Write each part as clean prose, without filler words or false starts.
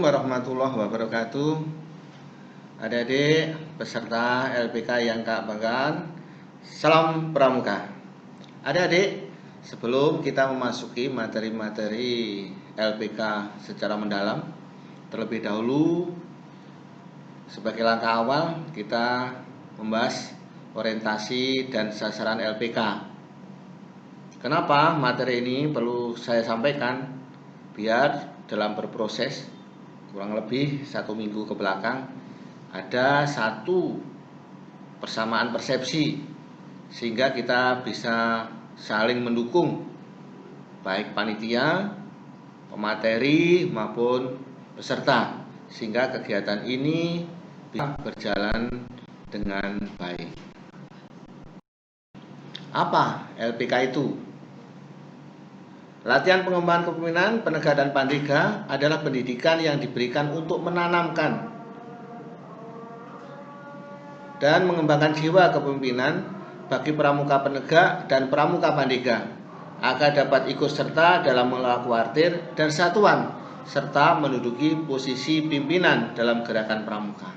warahmatullahi wabarakatuh. Adik-adik peserta LPK yang Kak banggakan, salam pramuka. Adik-adik, sebelum kita memasuki materi-materi LPK secara mendalam, terlebih dahulu sebagai langkah awal kita membahas orientasi dan sasaran LPK. Kenapa materi ini perlu saya sampaikan? Biar dalam berproses kurang lebih 1 minggu ke belakang ada satu persamaan persepsi, sehingga kita bisa saling mendukung, baik panitia, pemateri maupun peserta, sehingga kegiatan ini bisa berjalan dengan baik. Apa LPK itu? Latihan pengembangan kepemimpinan, penegak dan pandega adalah pendidikan yang diberikan untuk menanamkan dan mengembangkan jiwa kepemimpinan bagi pramuka penegak dan pramuka pandega agar dapat ikut serta dalam mengelola kuartir dan satuan serta menduduki posisi pimpinan dalam gerakan pramuka.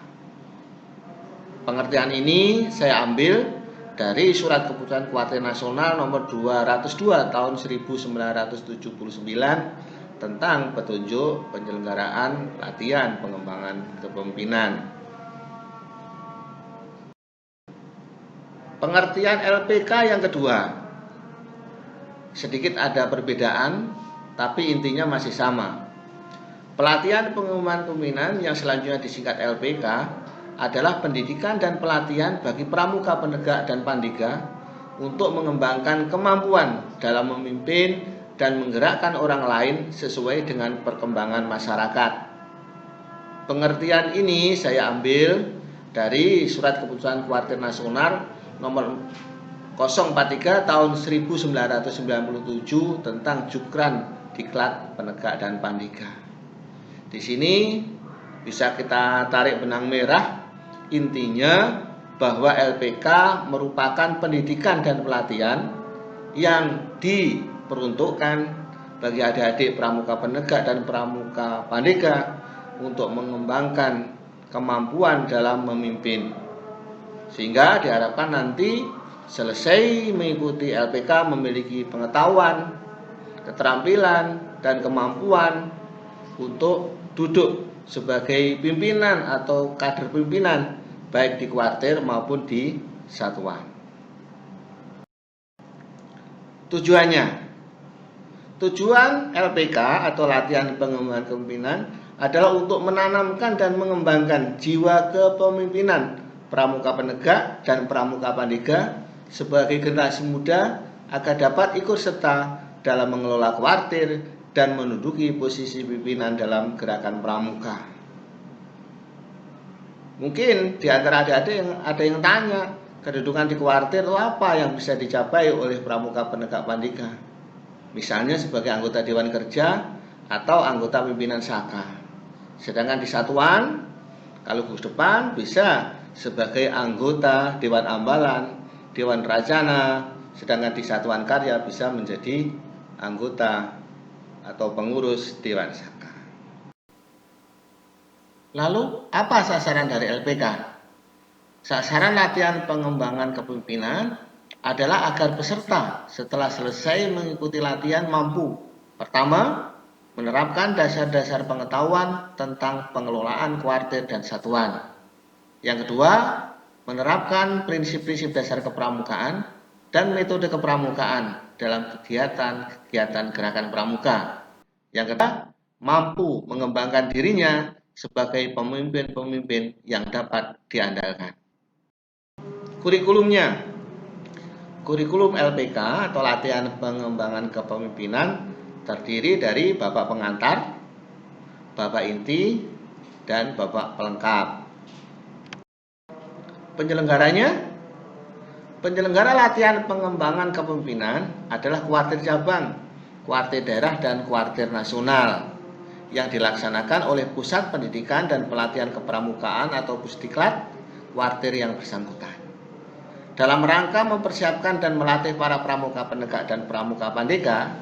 Pengertian ini saya ambil dari Surat Keputusan Kuartir Nasional nomor 202 tahun 1979 tentang petunjuk penyelenggaraan latihan pengembangan kepemimpinan. Pengertian LPK yang kedua, sedikit ada perbedaan, tapi intinya masih sama. Pelatihan pengembangan kepemimpinan yang selanjutnya disingkat LPK adalah pendidikan dan pelatihan bagi pramuka penegak dan pandega untuk mengembangkan kemampuan dalam memimpin dan menggerakkan orang lain sesuai dengan perkembangan masyarakat. Pengertian ini saya ambil dari Surat Keputusan Kuartir Nasional nomor 043 tahun 1997 tentang Jukran Diklat Penegak dan Pandega. Di sini bisa kita tarik benang merah. Intinya bahwa LPK merupakan pendidikan dan pelatihan yang diperuntukkan bagi adik-adik pramuka penegak dan pramuka pandega untuk mengembangkan kemampuan dalam memimpin, sehingga diharapkan nanti selesai mengikuti LPK memiliki pengetahuan, keterampilan, dan kemampuan untuk duduk sebagai pimpinan atau kader pimpinan baik di kuartir maupun di satuan. Tujuan LPK atau latihan pengembangan kepemimpinan adalah untuk menanamkan dan mengembangkan jiwa kepemimpinan pramuka penegak dan pramuka pandega sebagai generasi muda agar dapat ikut serta dalam mengelola kuartir dan menduduki posisi pimpinan dalam gerakan pramuka. Mungkin di antara adik-adik ada yang tanya, kedudukan di kuartir itu apa yang bisa dicapai oleh pramuka penegak pandega? Misalnya sebagai anggota Dewan Kerja atau anggota pimpinan Saka. Sedangkan di satuan, kalau Gus Depan bisa sebagai anggota Dewan Ambalan, Dewan Rajana, sedangkan di Satuan Karya bisa menjadi anggota atau pengurus Dewan Saka. Lalu apa sasaran dari LPK? Sasaran latihan pengembangan kepemimpinan adalah agar peserta setelah selesai mengikuti latihan mampu: pertama, menerapkan dasar-dasar pengetahuan tentang pengelolaan kuartir dan satuan. Yang kedua, menerapkan prinsip-prinsip dasar kepramukaan dan metode kepramukaan dalam kegiatan-kegiatan gerakan pramuka. Yang ketiga, mampu mengembangkan dirinya sebagai pemimpin-pemimpin yang dapat diandalkan. Kurikulum LPK atau latihan pengembangan kepemimpinan terdiri dari babak pengantar, babak inti, dan babak pelengkap. Penyelenggara latihan pengembangan kepemimpinan adalah kuartir cabang, kuartir daerah, dan kuartir nasional yang dilaksanakan oleh Pusat Pendidikan dan Pelatihan Kepramukaan atau Pusdiklat kuartir yang bersangkutan. Dalam rangka mempersiapkan dan melatih para pramuka penegak dan pramuka pandega,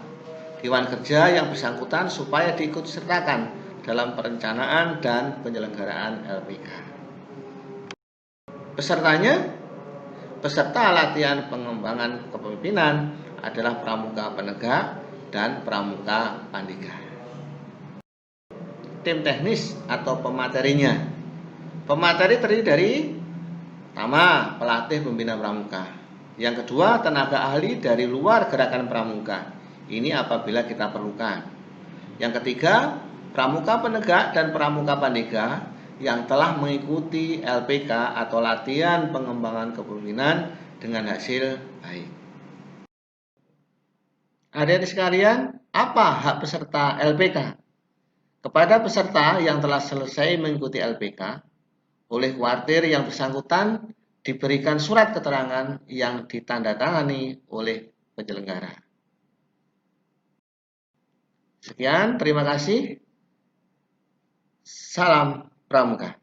Dewan Kerja yang bersangkutan supaya diikut sertakan dalam perencanaan dan penyelenggaraan LPK. Peserta latihan pengembangan kepemimpinan adalah pramuka penegak dan pramuka pandega. Tim teknis atau pematerinya. Pemateri terdiri dari pertama, pelatih pembina pramuka. Yang kedua, tenaga ahli dari luar gerakan pramuka. Ini apabila kita perlukan. Yang ketiga, pramuka penegak dan pramuka pandega yang telah mengikuti LPK atau latihan pengembangan kepemimpinan dengan hasil baik. Adik-adik sekalian, apa hak peserta LPK? Kepada peserta yang telah selesai mengikuti LPK, oleh kuartir yang bersangkutan diberikan surat keterangan yang ditandatangani oleh penyelenggara. Sekian, terima kasih. Salam Pramuka.